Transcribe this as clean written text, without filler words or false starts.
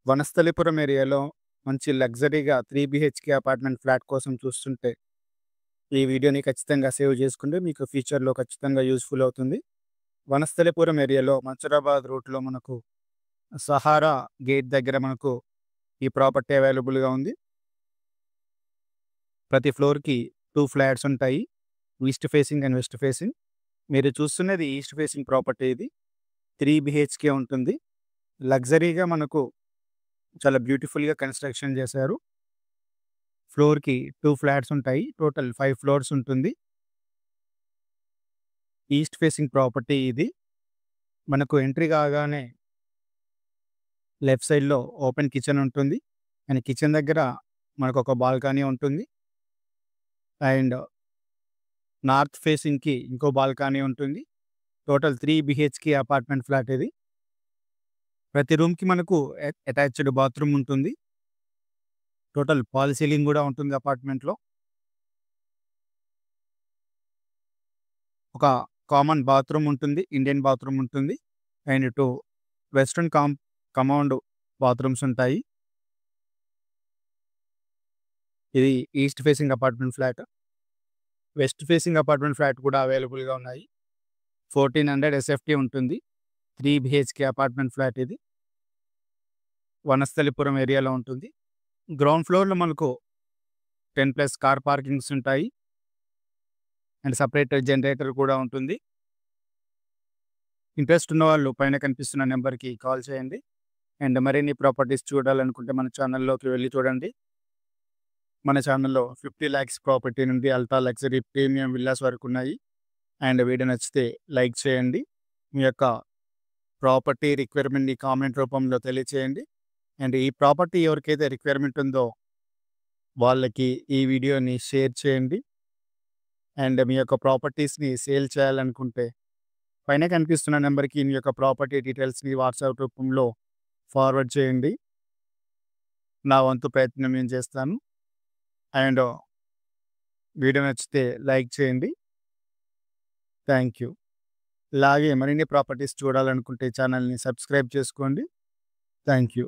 వనస్థలిపురం ఏరియాలో మంచి లగ్జరీగా 3 BHK apartment flat కోసం చూస్తుంటే, ఈ వీడియోని ఖచ్చితంగా సేవ్ చేసుకుంటే మీకు ఫ్యూచర్‌లో ఖచ్చితంగా యూజ్‌ఫుల్ అవుతుంది. వనస్థలిపురం ఏరియాలో మంచిరాబాద్ రూట్‌లో మనకు సహారా గేట్ దగ్గర మనకు ఈ ప్రాపర్టీ అవైలబుల్‌గా ఉంది. ప్రతి ఫ్లోర్‌కి 2 ఫ్లాట్స్ ఉంటాయి. East facing and west facing. మీరు చూస్తున్నది ఈస్ట్ ఫేసింగ్ ప్రాపర్టీ ఇది. 3 బీహెచ్‌కే ఉంటుంది. లగ్జరీగా మనకు చాలా బ్యూటిఫుల్‌గా కన్‌స్ట్రక్షన్ చేశారు. ఫ్లోర్‌కి 2 ఫ్లాట్స్ ఉంటాయి. టోటల్ 5 ఫ్లోర్స్ ఉంటుంది. ఈస్ట్ ఫేసింగ్ ప్రాపర్టీ ఇది. మనకు ఎంట్రీ కాగానే లెఫ్ట్ సైడ్‌లో ఓపెన్ కిచెన్ ఉంటుంది. అండ్ కిచెన్ దగ్గర మనకొక బాల్కనీ ఉంటుంది. అండ్ నార్త్ ఫేసింగ్‌కి ఇంకో బాల్కనీ ఉంటుంది. టోటల్ 3 బీహెచ్‌కే అపార్ట్మెంట్ ఫ్లాట్ ఇది. ప్రతి రూమ్‌కి మనకు అటాచ్డ్ బాత్రూమ్ ఉంటుంది. టోటల్ ఫాల్ సీలింగ్ కూడా ఉంటుంది అపార్ట్మెంట్‌లో. ఒక కామన్ బాత్రూమ్ ఉంటుంది. ఇండియన్ బాత్రూమ్ ఉంటుంది. అండ్ వెస్టర్న్ కమౌండ్ బాత్రూమ్స్ ఉంటాయి. ఇది east facing apartment flat. West facing apartment flat కూడా అవైలబుల్‌గా ఉన్నాయి. 1400 ఎస్ఎఫ్‌టీ ఉంటుంది. 3 బీహెచ్‌కే అపార్ట్మెంట్ ఫ్లాట్ ఇది. వనస్థలిపురం ఏరియాలో ఉంటుంది. గ్రౌండ్ ఫ్లోర్‌లో మనకు 10+ కార్ పార్కింగ్స్ ఉంటాయి. అండ్ సెపరేట్ జనరేటర్ కూడా ఉంటుంది. ఇంట్రెస్ట్ ఉన్నవాళ్ళు పైన కనిపిస్తున్న నంబర్‌కి కాల్ చేయండి. అండ్ మరిన్ని ప్రాపర్టీస్ చూడాలనుకుంటే మన ఛానల్‌లోకి వెళ్లి చూడండి. మన ఛానల్‌లో 50 లాక్స్ ప్రాపర్టీ నుండి అల్ట్రా లగ్జరీ ప్రీమియం విల్లాస్ వరకు ఉన్నాయి. అండ్ వీడియో నచ్చితే లైక్ చేయండి. మీ యొక్క ప్రాపర్టీ రిక్వైర్మెంట్‌ని కామెంట్ రూపంలో తెలియచేయండి. అండ్ ఈ ప్రాపర్టీ ఎవరికైతే రిక్వైర్మెంట్ ఉందో వాళ్ళకి ఈ వీడియోని షేర్ చేయండి. అండ్ మీ యొక్క ప్రాపర్టీస్‌ని సేల్ చేయాలనుకుంటే పైన కనిపిస్తున్న నంబర్‌కి మీ యొక్క ప్రాపర్టీ డీటెయిల్స్‌ని వాట్సాప్ రూపంలో ఫార్వర్డ్ చేయండి. నా వంతు ప్రయత్నం నేను చేస్తాను. అండ్ వీడియో నచ్చితే లైక్ చేయండి. Thank you. ఇలాగే మరిన్ని ప్రాపర్టీస్ చూడాలనుకుంటే ఛానల్‌ని సబ్స్క్రైబ్ చేసుకోండి. Thank you.